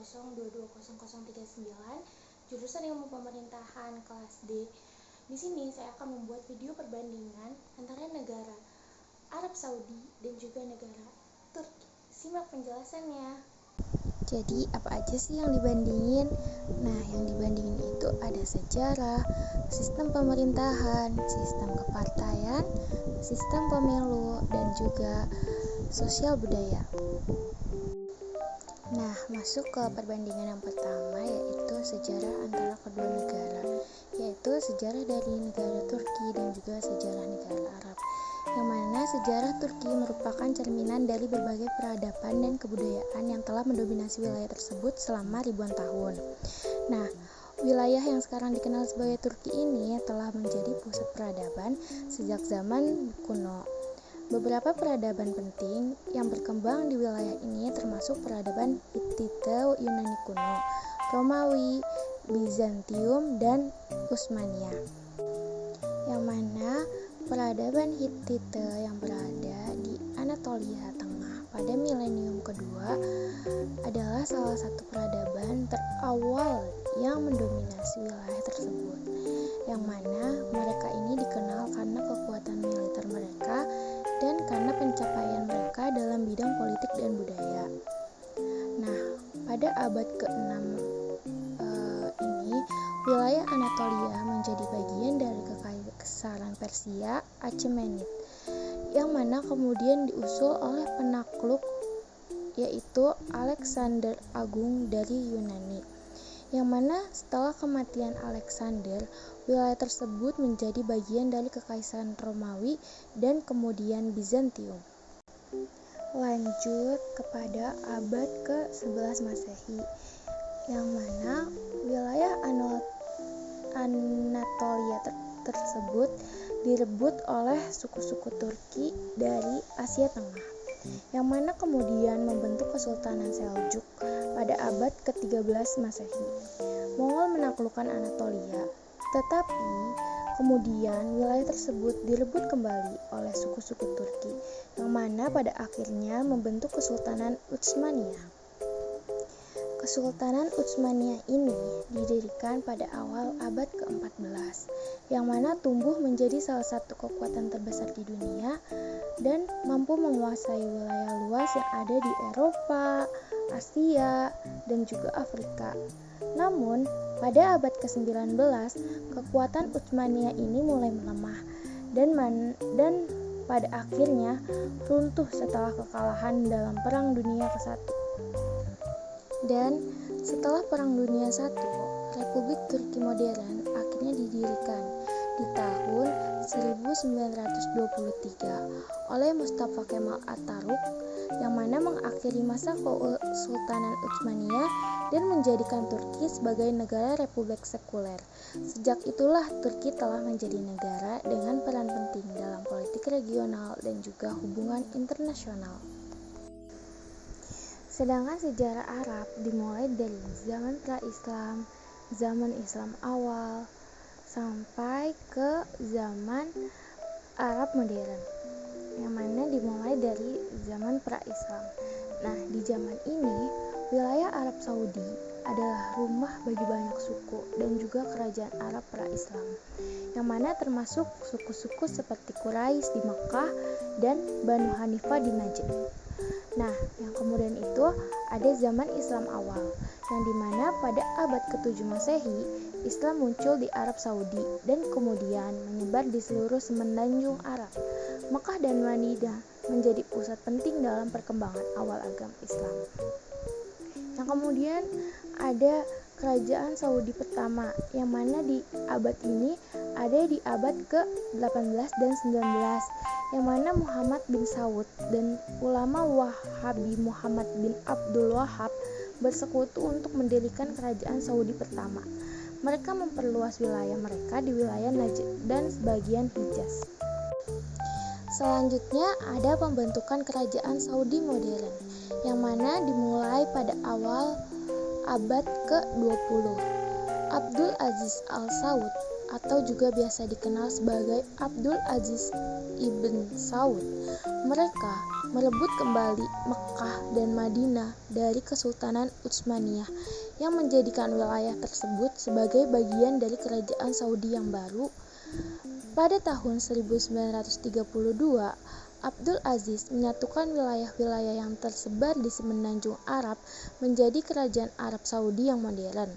102200039, jurusan Ilmu Pemerintahan kelas D. Di sini saya akan membuat video perbandingan antara negara Arab Saudi dan juga negara Turki. Simak penjelasannya. Jadi apa aja sih yang dibandingin? Nah, yang dibandingin itu ada sejarah, sistem pemerintahan, sistem kepartaian, sistem pemilu, dan juga sosial budaya. Nah, masuk ke perbandingan yang pertama, yaitu sejarah antara kedua negara, yaitu sejarah dari negara Turki dan juga sejarah negara Arab, yang mana sejarah Turki merupakan cerminan dari berbagai peradaban dan kebudayaan yang telah mendominasi wilayah tersebut selama ribuan tahun. Nah, wilayah yang sekarang dikenal sebagai Turki ini telah menjadi pusat peradaban sejak zaman kuno. Beberapa peradaban penting yang berkembang di wilayah ini termasuk peradaban Hittite Yunani kuno, Romawi, Bizantium, dan Utsmania. Yang mana peradaban Hittite yang berada di Anatolia Tengah pada milenium kedua adalah salah satu peradaban terawal yang mendominasi wilayah tersebut, yang mana mereka ini dikenal karena kekuatan militer mereka dan karena pencapaian mereka dalam bidang politik dan budaya. Nah, pada abad ke-6 ini, wilayah Anatolia menjadi bagian dari kekaisaran Persia Achaemenid, yang mana kemudian diusul oleh penakluk yaitu Alexander Agung dari Yunani, yang mana setelah kematian Alexander, wilayah tersebut menjadi bagian dari kekaisaran Romawi dan kemudian Bizantium. Lanjut kepada abad ke-11 Masehi, yang mana wilayah Anatolia tersebut direbut oleh suku-suku Turki dari Asia Tengah, yang mana kemudian membentuk Kesultanan Seljuk pada abad ke-13 Masehi. Mongol menaklukkan Anatolia, tetapi kemudian wilayah tersebut direbut kembali oleh suku-suku Turki, yang mana pada akhirnya membentuk Kesultanan Utsmaniyah. Kesultanan Utsmaniyah ini didirikan pada awal abad ke-14, yang mana tumbuh menjadi salah satu kekuatan terbesar di dunia dan mampu menguasai wilayah luas yang ada di Eropa, Asia, dan juga Afrika. Namun, pada abad ke-19, kekuatan Utsmaniyah ini mulai melemah dan pada akhirnya runtuh setelah kekalahan dalam Perang Dunia ke-1. Dan setelah Perang Dunia I, Republik Turki modern akhirnya didirikan di tahun 1923 oleh Mustafa Kemal Atatürk, yang mana mengakhiri masa Kesultanan Utsmaniyah dan menjadikan Turki sebagai negara republik sekuler. Sejak itulah Turki telah menjadi negara dengan peran penting dalam politik regional dan juga hubungan internasional. Sedangkan sejarah Arab dimulai dari zaman pra-Islam, zaman Islam awal, sampai ke zaman Arab modern, yang mana dimulai dari zaman pra-Islam. Nah, di zaman ini, wilayah Arab Saudi adalah rumah bagi banyak suku dan juga kerajaan Arab pra-Islam, yang mana termasuk suku-suku seperti Quraisy di Makkah dan Banu Hanifah di Najd. Nah, yang kemudian itu ada zaman Islam awal, yang dimana pada abad ke-7 Masehi, Islam muncul di Arab Saudi dan kemudian menyebar di seluruh semenanjung Arab. Makkah dan Madinah menjadi pusat penting dalam perkembangan awal agama Islam. Yang kemudian ada kerajaan Saudi pertama, yang mana di abad ini ada di abad ke-18 dan 19, yang mana Muhammad bin Saud dan ulama Wahabi Muhammad bin Abdul Wahab bersekutu untuk mendirikan kerajaan Saudi pertama. Mereka memperluas wilayah mereka di wilayah Najd dan sebagian Hijaz. Selanjutnya ada pembentukan kerajaan Saudi modern, yang mana dimulai pada awal abad ke-20. Abdul Aziz Al Saud atau juga biasa dikenal sebagai Abdul Aziz ibn Saud. Mereka merebut kembali Mekkah dan Madinah dari Kesultanan Utsmaniyah yang menjadikan wilayah tersebut sebagai bagian dari kerajaan Saudi yang baru. Pada tahun 1932, Abdul Aziz menyatukan wilayah-wilayah yang tersebar di semenanjung Arab menjadi kerajaan Arab Saudi yang modern.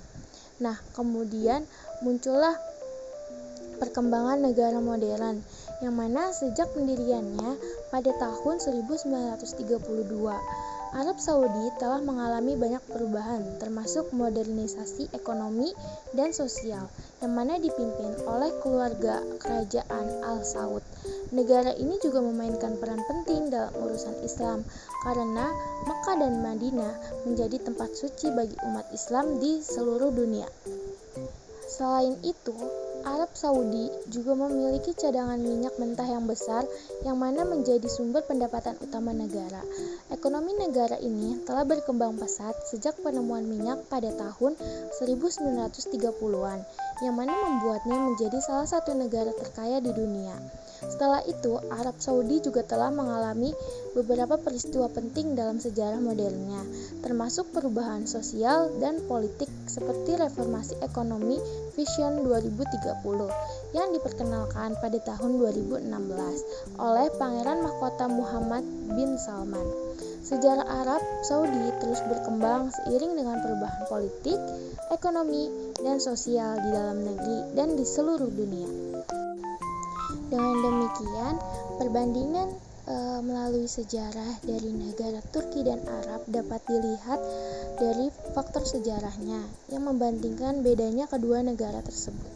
Nah, kemudian muncullah perkembangan negara modern, yang mana sejak pendiriannya pada tahun 1932, Arab Saudi telah mengalami banyak perubahan, termasuk modernisasi ekonomi dan sosial, yang mana dipimpin oleh keluarga kerajaan Al Saud. Negara ini juga memainkan peran penting dalam urusan Islam, karena Mekkah dan Madinah menjadi tempat suci bagi umat Islam di seluruh dunia. Selain itu, Arab Saudi juga memiliki cadangan minyak mentah yang besar, yang mana menjadi sumber pendapatan utama negara. Ekonomi negara ini telah berkembang pesat sejak penemuan minyak pada tahun 1930-an, yang mana membuatnya menjadi salah satu negara terkaya di dunia. Setelah itu, Arab Saudi juga telah mengalami beberapa peristiwa penting dalam sejarah modernnya, termasuk perubahan sosial dan politik seperti reformasi ekonomi Vision 2030 yang diperkenalkan pada tahun 2016 oleh Pangeran Mahkota Muhammad bin Salman. Sejarah Arab Saudi terus berkembang seiring dengan perubahan politik, ekonomi, dan sosial di dalam negeri dan di seluruh dunia. Dengan demikian, perbandingan melalui sejarah dari negara Turki dan Arab dapat dilihat dari faktor sejarahnya yang membandingkan bedanya kedua negara tersebut.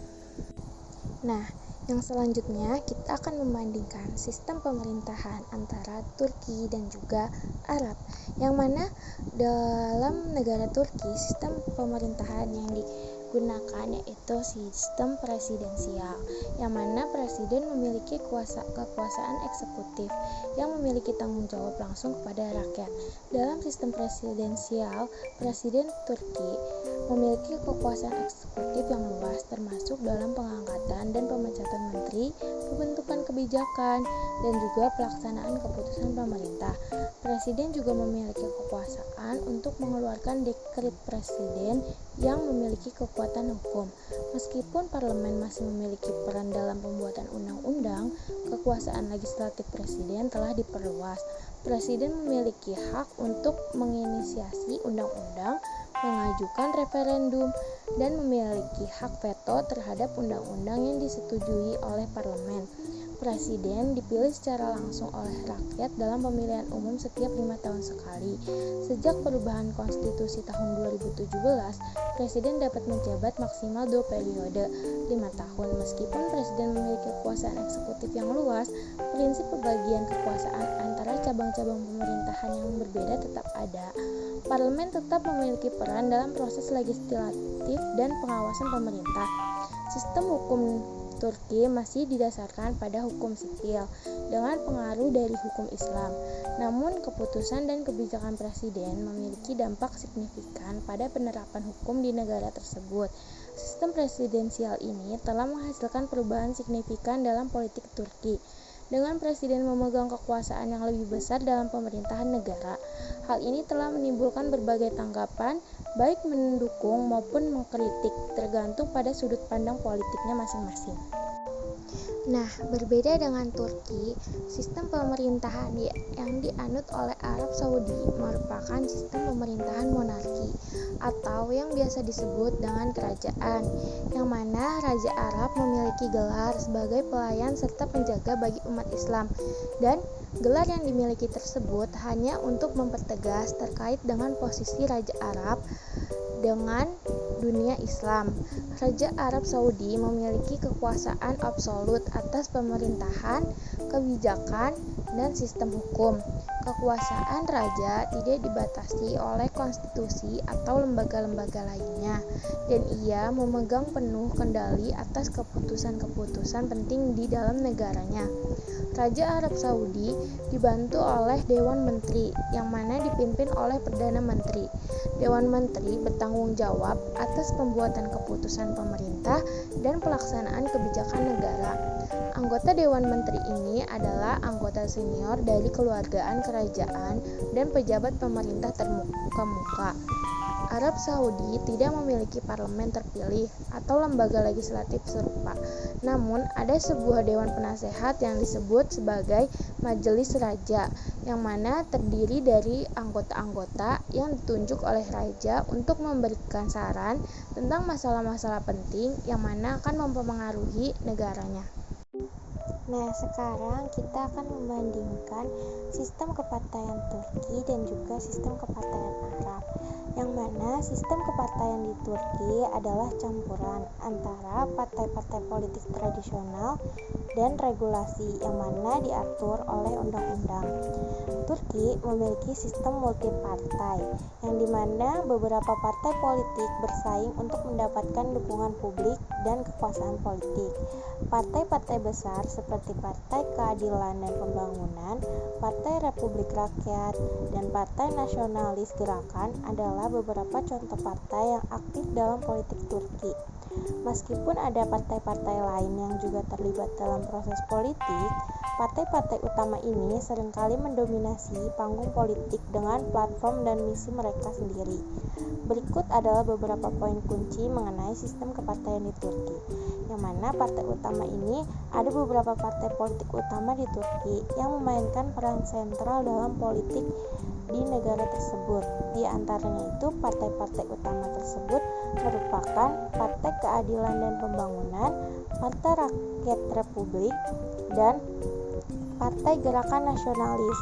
Nah, yang selanjutnya kita akan membandingkan sistem pemerintahan antara Turki dan juga Arab, yang mana dalam negara Turki sistem pemerintahan yang digunakan yaitu sistem presidensial, yang mana presiden memiliki kekuasaan eksekutif yang memiliki tanggung jawab langsung kepada rakyat. Dalam sistem presidensial, presiden Turki memiliki kekuasaan eksekutif yang luas, termasuk dalam pengangkatan dan pemecatan menteri, pembentukan kebijakan, dan juga pelaksanaan keputusan pemerintah. Presiden juga memiliki kekuasaan untuk mengeluarkan dekret presiden yang memiliki kekuatan hukum. Meskipun parlemen masih memiliki peran dalam pembuatan undang-undang, kekuasaan legislatif presiden telah diperluas. Presiden memiliki hak untuk menginisiasi undang-undang, mengajukan referendum, dan memiliki hak veto terhadap undang-undang yang disetujui oleh parlemen. Presiden dipilih secara langsung oleh rakyat dalam pemilihan umum setiap 5 tahun sekali. Sejak perubahan konstitusi tahun 2017, presiden dapat menjabat maksimal 2 periode 5 tahun. Meskipun presiden memiliki kekuasaan eksekutif yang luas, prinsip pembagian kekuasaan antara cabang-cabang pemerintahan yang berbeda tetap ada. Parlemen tetap memiliki peran dalam proses legislatif dan pengawasan pemerintah. Sistem hukum Turki masih didasarkan pada hukum sipil dengan pengaruh dari hukum Islam. Namun, keputusan dan kebijakan presiden memiliki dampak signifikan pada penerapan hukum di negara tersebut. Sistem presidensial ini telah menghasilkan perubahan signifikan dalam politik Turki, dengan presiden memegang kekuasaan yang lebih besar dalam pemerintahan negara. Hal ini telah menimbulkan berbagai tanggapan, baik mendukung maupun mengkritik, tergantung pada sudut pandang politiknya masing-masing. Nah, berbeda dengan Turki, sistem pemerintahan yang dianut oleh Arab Saudi merupakan sistem pemerintahan monarki atau yang biasa disebut dengan kerajaan, yang mana Raja Arab memiliki gelar sebagai pelayan serta penjaga bagi umat Islam, dan gelar yang dimiliki tersebut hanya untuk mempertegas terkait dengan posisi Raja Arab dengan dunia Islam. Raja Arab Saudi memiliki kekuasaan absolut atas pemerintahan, kebijakan, dan sistem hukum. Kekuasaan raja tidak dibatasi oleh konstitusi atau lembaga-lembaga lainnya, dan ia memegang penuh kendali atas keputusan-keputusan penting di dalam negaranya. Raja Arab Saudi dibantu oleh Dewan Menteri, yang mana dipimpin oleh Perdana Menteri. Dewan Menteri bertanggung jawab atas pembuatan keputusan pemerintahan pemerintah dan pelaksanaan kebijakan negara. Anggota Dewan Menteri ini adalah anggota senior dari keluargaan kerajaan dan pejabat pemerintah terkemuka. Arab Saudi tidak memiliki parlemen terpilih atau lembaga legislatif serupa. Namun, ada sebuah dewan penasehat yang disebut sebagai Majelis Raja, yang mana terdiri dari anggota-anggota yang ditunjuk oleh raja untuk memberikan saran tentang masalah-masalah penting yang mana akan mempengaruhi negaranya. Nah, sekarang kita akan membandingkan sistem kepartaian Turki dan juga sistem kepartaian Arab. Yang mana sistem kepartaian di Turki adalah campuran antara partai-partai politik tradisional dan regulasi yang mana diatur oleh undang-undang. Turki memiliki sistem multipartai yang dimana beberapa partai politik bersaing untuk mendapatkan dukungan publik dan kekuasaan politik. Partai-partai besar seperti Partai Keadilan dan Pembangunan, Partai Republik Rakyat, dan Partai Nasionalis Gerakan adalah beberapa contoh partai yang aktif dalam politik Turki. Meskipun ada partai-partai lain yang juga terlibat dalam proses politik, partai-partai utama ini seringkali mendominasi panggung politik dengan platform dan misi mereka sendiri. Berikut adalah beberapa poin kunci mengenai sistem kepartaian di Turki, yang mana partai utama ini ada beberapa partai politik utama di Turki yang memainkan peran sentral dalam politik di negara tersebut. Di antaranya itu partai-partai utama tersebut merupakan Partai Keadilan dan Pembangunan, Partai Rakyat Republik, dan Partai Gerakan Nasionalis.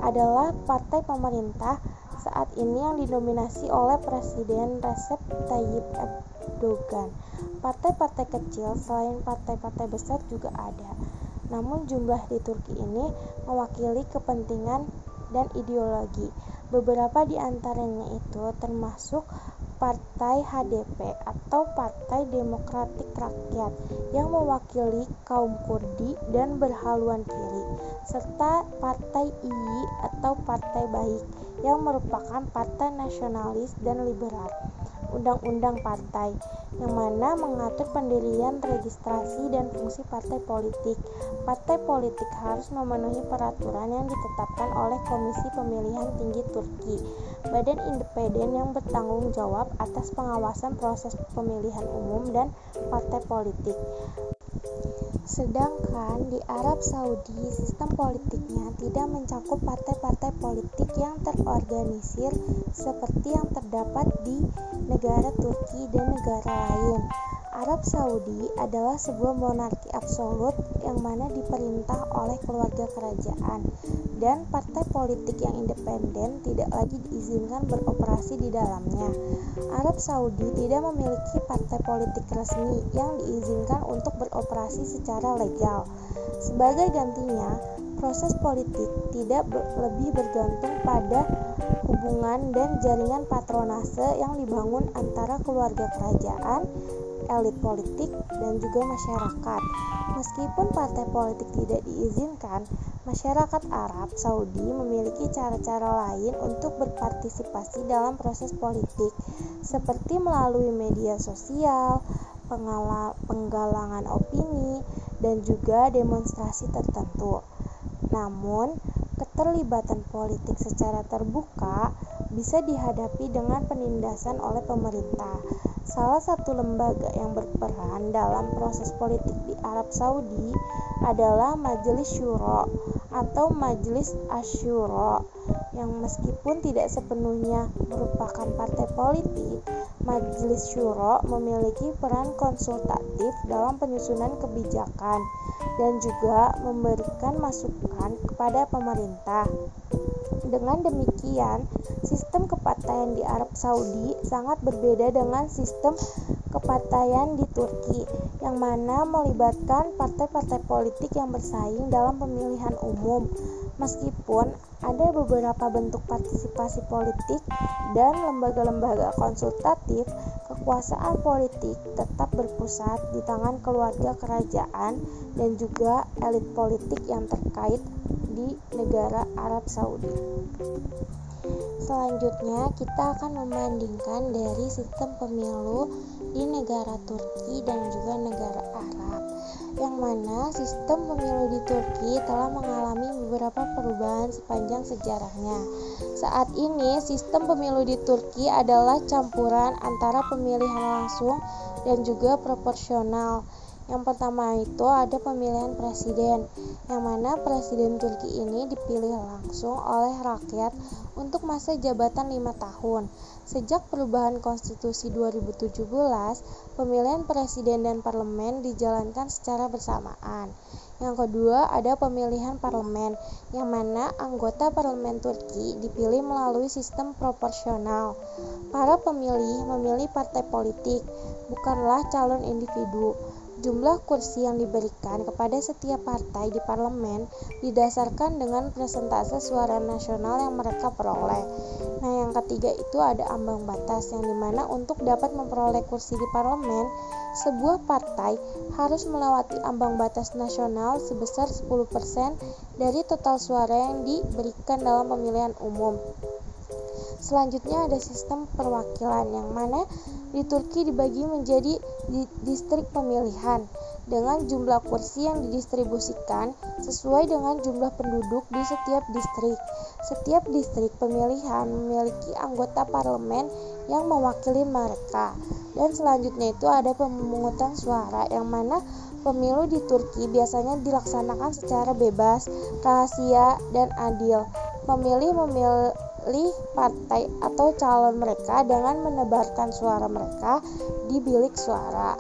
Adalah partai pemerintah saat ini yang didominasi oleh Presiden Recep Tayyip Erdogan. Partai-partai kecil selain partai-partai besar juga ada. Namun jumlah di Turki ini mewakili kepentingan dan ideologi. Beberapa di antaranya itu termasuk Partai HDP atau Partai Demokratik Rakyat yang mewakili kaum Kurdi dan berhaluan kiri, serta Partai II atau Partai Baik yang merupakan partai nasionalis dan liberal. Undang-undang partai yang mana mengatur pendirian, registrasi, dan fungsi partai politik. Partai politik harus memenuhi peraturan yang ditetapkan oleh Komisi Pemilihan Tinggi Turki, badan independen yang bertanggung jawab atas pengawasan proses pemilihan umum dan partai politik. Sedangkan di Arab Saudi, sistem politiknya tidak mencakup partai-partai politik yang terorganisir seperti yang terdapat di negara Turki dan negara lain. Arab Saudi adalah sebuah monarki absolut yang mana diperintah oleh keluarga kerajaan, dan partai politik yang independen tidak lagi diizinkan beroperasi di dalamnya. Arab Saudi tidak memiliki partai politik resmi yang diizinkan untuk beroperasi secara legal. Sebagai gantinya, proses politik tidak lebih bergantung pada hubungan dan jaringan patronase yang dibangun antara keluarga kerajaan, elit politik, dan juga masyarakat. Meskipun partai politik tidak diizinkan, masyarakat Arab Saudi memiliki cara-cara lain untuk berpartisipasi dalam proses politik, seperti melalui media sosial, penggalangan opini, dan juga demonstrasi tertentu. Namun, keterlibatan politik secara terbuka bisa dihadapi dengan penindasan oleh pemerintah. Salah satu lembaga yang berperan dalam proses politik di Arab Saudi adalah Majelis Syuro atau Majelis Asyuro, yang meskipun tidak sepenuhnya merupakan partai politik, Majelis Syuro memiliki peran konsultatif dalam penyusunan kebijakan dan juga memberikan masukan kepada pemerintah. Dengan demikian, sistem kepartaian di Arab Saudi sangat berbeda dengan sistem kepartaian di Turki, yang mana melibatkan partai-partai politik yang bersaing dalam pemilihan umum. Meskipun ada beberapa bentuk partisipasi politik dan lembaga-lembaga konsultatif, kekuasaan politik tetap berpusat di tangan keluarga kerajaan dan juga elit politik yang terkait di negara Arab Saudi. Selanjutnya kita akan membandingkan dari sistem pemilu di negara Turki dan juga negara Arab, yang mana sistem pemilu di Turki telah mengalami beberapa perubahan sepanjang sejarahnya. Saat ini sistem pemilu di Turki adalah campuran antara pemilihan langsung dan juga proporsional. Yang pertama itu ada pemilihan presiden, yang mana presiden Turki ini dipilih langsung oleh rakyat untuk masa jabatan 5 tahun. Sejak perubahan konstitusi 2017, pemilihan presiden dan parlemen dijalankan secara bersamaan. Yang kedua ada pemilihan parlemen, yang mana anggota parlemen Turki dipilih melalui sistem proporsional. Para pemilih memilih partai politik, bukanlah calon individu. Jumlah kursi yang diberikan kepada setiap partai di parlemen didasarkan dengan persentase suara nasional yang mereka peroleh. Nah, yang ketiga itu ada ambang batas, yang dimana untuk dapat memperoleh kursi di parlemen, sebuah partai harus melewati ambang batas nasional sebesar 10% dari total suara yang diberikan dalam pemilihan umum. Selanjutnya ada sistem perwakilan, yang mana di Turki dibagi menjadi distrik pemilihan dengan jumlah kursi yang didistribusikan sesuai dengan jumlah penduduk di setiap distrik. Setiap distrik pemilihan memiliki anggota parlemen yang mewakili mereka. Dan selanjutnya itu ada pemungutan suara, yang mana pemilu di Turki biasanya dilaksanakan secara bebas, rahasia, dan adil. Pemilih memilih partai atau calon mereka dengan menebarkan suara mereka di bilik suara.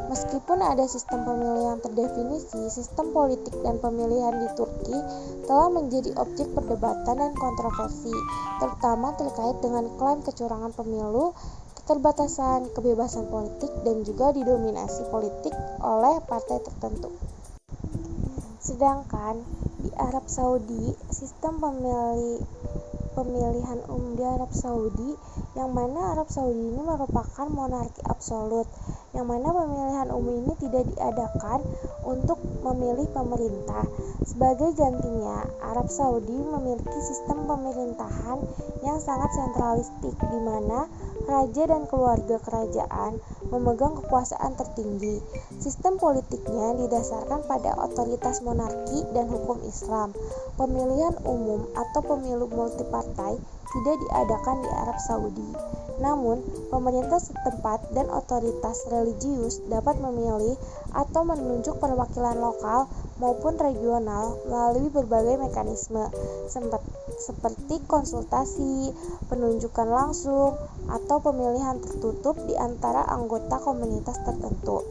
Meskipun ada sistem pemilu yang terdefinisi, sistem politik dan pemilihan di Turki telah menjadi objek perdebatan dan kontroversi, terutama terkait dengan klaim kecurangan pemilu, keterbatasan kebebasan politik, dan juga didominasi politik oleh partai tertentu. Sedangkan di Arab Saudi, sistem pemilihan umum di Arab Saudi, yang mana Arab Saudi ini merupakan monarki absolut, yang mana pemilihan umum ini tidak diadakan untuk memilih pemerintah. Sebagai gantinya, Arab Saudi memiliki sistem pemerintahan yang sangat sentralistik, di mana raja dan keluarga kerajaan memegang kekuasaan tertinggi. Sistem politiknya didasarkan pada otoritas monarki dan hukum Islam. Pemilihan umum atau pemilu multipartai tidak diadakan di Arab Saudi. Namun, pemerintah setempat dan otoritas religius dapat memilih atau menunjuk perwakilan lokal maupun regional melalui berbagai mekanisme seperti konsultasi, penunjukan langsung, atau pemilihan tertutup di antara anggota komunitas tertentu.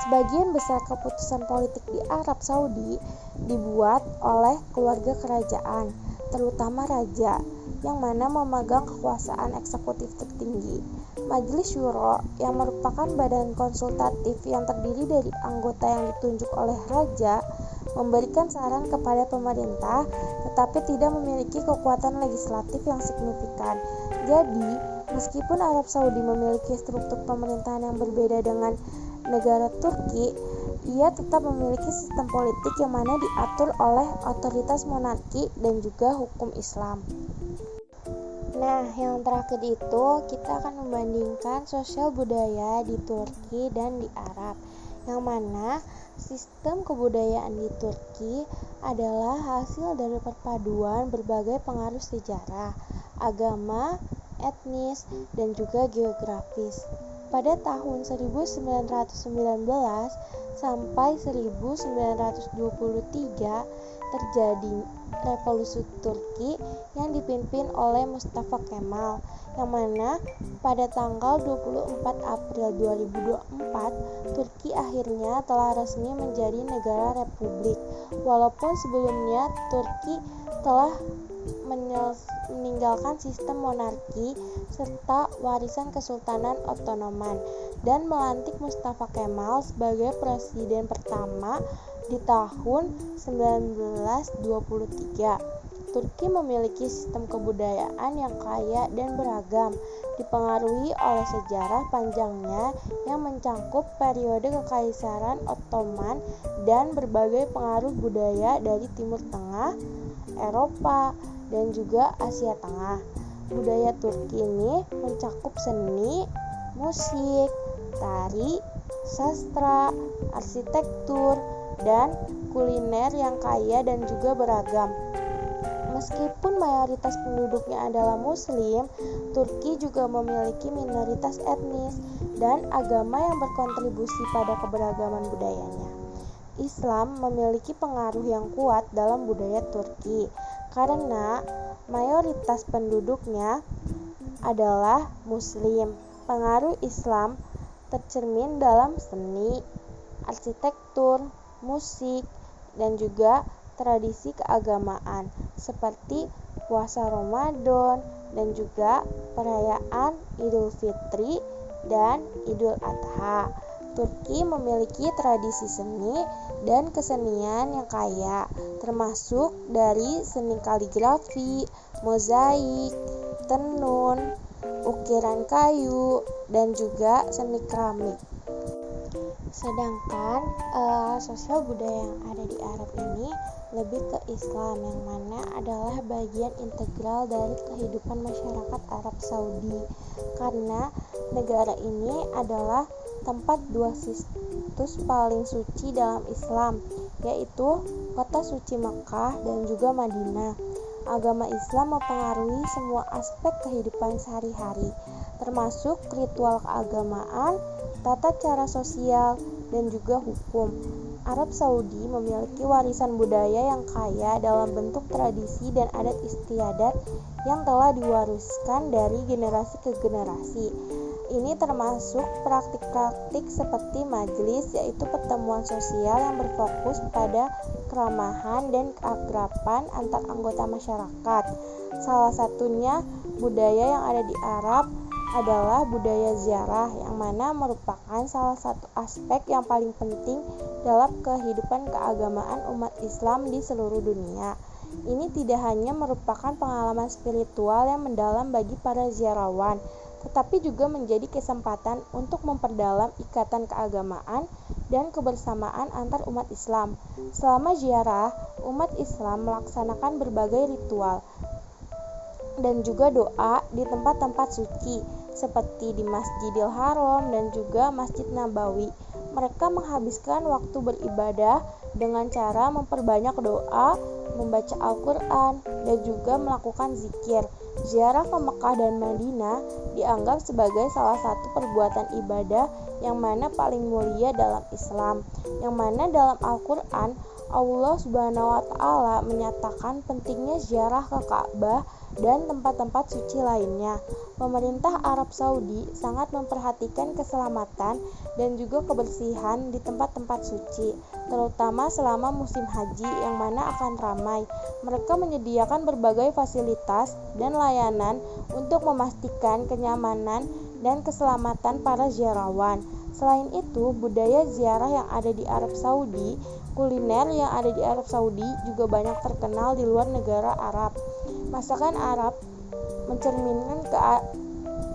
Sebagian besar keputusan politik di Arab Saudi dibuat oleh keluarga kerajaan, terutama raja, yang mana memegang kekuasaan eksekutif tertinggi. Majelis Syuro, yang merupakan badan konsultatif yang terdiri dari anggota yang ditunjuk oleh raja, memberikan saran kepada pemerintah, tetapi tidak memiliki kekuatan legislatif yang signifikan. Jadi, meskipun Arab Saudi memiliki struktur pemerintahan yang berbeda dengan negara Turki, ia tetap memiliki sistem politik yang mana diatur oleh otoritas monarki dan juga hukum Islam. Nah, yang terakhir itu kita akan membandingkan sosial budaya di Turki dan di Arab, yang mana sistem kebudayaan di Turki adalah hasil dari perpaduan berbagai pengaruh sejarah, agama, etnis, dan juga geografis. Pada tahun 1919 sampai 1923 terjadi revolusi Turki yang dipimpin oleh Mustafa Kemal, yang mana pada tanggal 24 April 2024 Turki akhirnya telah resmi menjadi negara republik, walaupun sebelumnya Turki telah meninggalkan sistem monarki serta warisan Kesultanan Ottoman dan melantik Mustafa Kemal sebagai presiden pertama di tahun 1923. Turki memiliki sistem kebudayaan yang kaya dan beragam, dipengaruhi oleh sejarah panjangnya yang mencakup periode Kekaisaran Ottoman dan berbagai pengaruh budaya dari Timur Tengah, Eropa, dan juga Asia Tengah. Budaya Turki ini mencakup seni, musik, tari, sastra, arsitektur, dan kuliner yang kaya dan juga beragam. Meskipun mayoritas penduduknya adalah Muslim, Turki juga memiliki minoritas etnis dan agama yang berkontribusi pada keberagaman budayanya. Islam memiliki pengaruh yang kuat dalam budaya Turki karena mayoritas penduduknya adalah Muslim. Pengaruh Islam tercermin dalam seni, arsitektur, musik, dan juga tradisi keagamaan seperti puasa Ramadan dan juga perayaan Idul Fitri dan Idul Adha. Turki memiliki tradisi seni dan kesenian yang kaya, termasuk dari seni kaligrafi, mozaik, tenun, ukiran kayu, dan juga seni keramik. Sedangkan sosial budaya yang ada di Arab ini lebih ke Islam, yang mana adalah bagian integral dari kehidupan masyarakat Arab Saudi, karena negara ini adalah tempat dua situs paling suci dalam Islam, yaitu kota suci Mekah dan juga Madinah. Agama Islam mempengaruhi semua aspek kehidupan sehari-hari, termasuk ritual keagamaan, tata cara sosial, dan juga hukum. Arab Saudi memiliki warisan budaya yang kaya dalam bentuk tradisi dan adat istiadat yang telah diwariskan dari generasi ke generasi. Ini termasuk praktik-praktik seperti majelis, yaitu pertemuan sosial yang berfokus pada keramahan dan keakraban antar anggota masyarakat. Salah satunya budaya yang ada di Arab adalah budaya ziarah, yang mana merupakan salah satu aspek yang paling penting dalam kehidupan keagamaan umat Islam di seluruh dunia. Ini tidak hanya merupakan pengalaman spiritual yang mendalam bagi para ziarawan, tetapi juga menjadi kesempatan untuk memperdalam ikatan keagamaan dan kebersamaan antar umat Islam. Selama ziarah, umat Islam melaksanakan berbagai ritual dan juga doa di tempat-tempat suci seperti di Masjidil Haram dan juga Masjid Nabawi. Mereka menghabiskan waktu beribadah dengan cara memperbanyak doa, membaca Al-Quran, dan juga melakukan zikir. Ziarah ke Mekah dan Madinah dianggap sebagai salah satu perbuatan ibadah yang mana paling mulia dalam Islam, yang mana dalam Al-Quran Allah Subhanahu wa Ta'ala menyatakan pentingnya ziarah ke Ka'bah dan tempat-tempat suci lainnya. Pemerintah Arab Saudi sangat memperhatikan keselamatan dan juga kebersihan di tempat-tempat suci, terutama selama musim haji yang mana akan ramai. Mereka menyediakan berbagai fasilitas dan layanan untuk memastikan kenyamanan dan keselamatan para ziarawan. Selain itu, budaya ziarah yang ada di Arab Saudi, kuliner yang ada di Arab Saudi juga banyak terkenal di luar negara Arab. Masakan Arab mencerminkan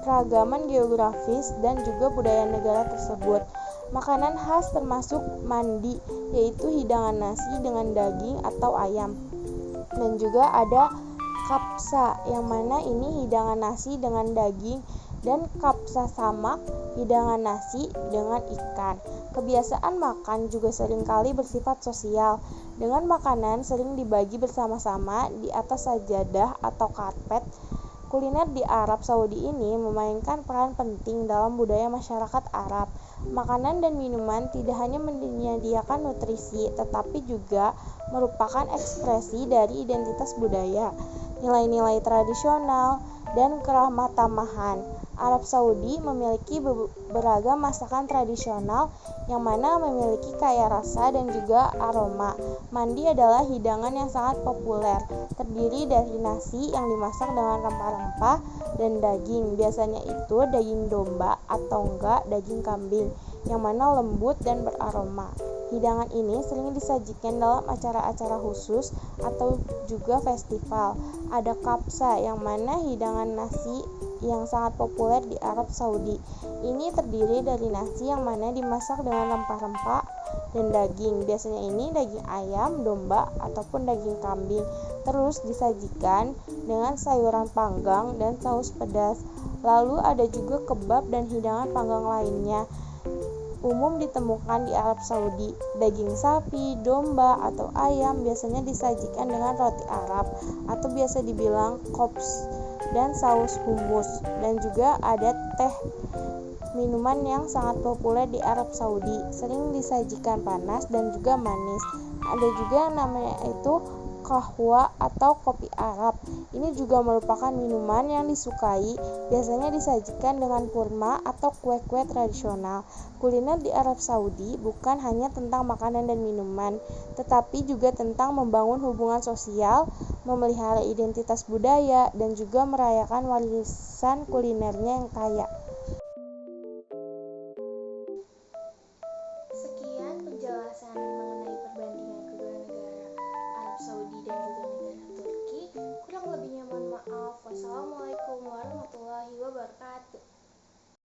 keragaman geografis dan juga budaya negara tersebut. Makanan khas termasuk mandi, yaitu hidangan nasi dengan daging atau ayam. Dan juga ada kapsa, yang mana ini hidangan nasi dengan daging, dan kapsa samak, hidangan nasi dengan ikan. Kebiasaan makan juga seringkali bersifat sosial, dengan makanan sering dibagi bersama-sama di atas sajadah atau karpet. Kuliner di Arab Saudi ini memainkan peran penting dalam budaya masyarakat Arab. Makanan dan minuman tidak hanya menyediakan nutrisi, tetapi juga merupakan ekspresi dari identitas budaya, nilai-nilai tradisional, dan keramah tamahan. Arab Saudi memiliki beragam masakan tradisional yang mana memiliki kaya rasa dan juga aroma. Mandi adalah hidangan yang sangat populer, terdiri dari nasi yang dimasak dengan rempah-rempah dan daging. Biasanya itu daging domba atau enggak daging kambing, yang mana lembut dan beraroma. Hidangan ini sering disajikan dalam acara-acara khusus atau juga festival. Ada kapsa, yang mana hidangan nasi yang sangat populer di Arab Saudi. Ini terdiri dari nasi yang mana dimasak dengan rempah-rempah dan daging. Biasanya ini daging ayam, domba, ataupun daging kambing. Terus disajikan dengan sayuran panggang dan saus pedas. Lalu ada juga kebab dan hidangan panggang lainnya. Umum ditemukan di Arab Saudi. Daging sapi, domba, atau ayam biasanya disajikan dengan roti Arab atau biasa dibilang khobz dan saus hummus. Dan juga ada teh, minuman yang sangat populer di Arab Saudi, sering disajikan panas dan juga manis. Ada juga yang namanya itu kahwa atau kopi Arab. Ini juga merupakan minuman yang disukai, biasanya disajikan dengan kurma atau kue-kue tradisional. Kuliner di Arab Saudi bukan hanya tentang makanan dan minuman, tetapi juga tentang membangun hubungan sosial, memelihara identitas budaya, dan juga merayakan warisan kulinernya yang kaya.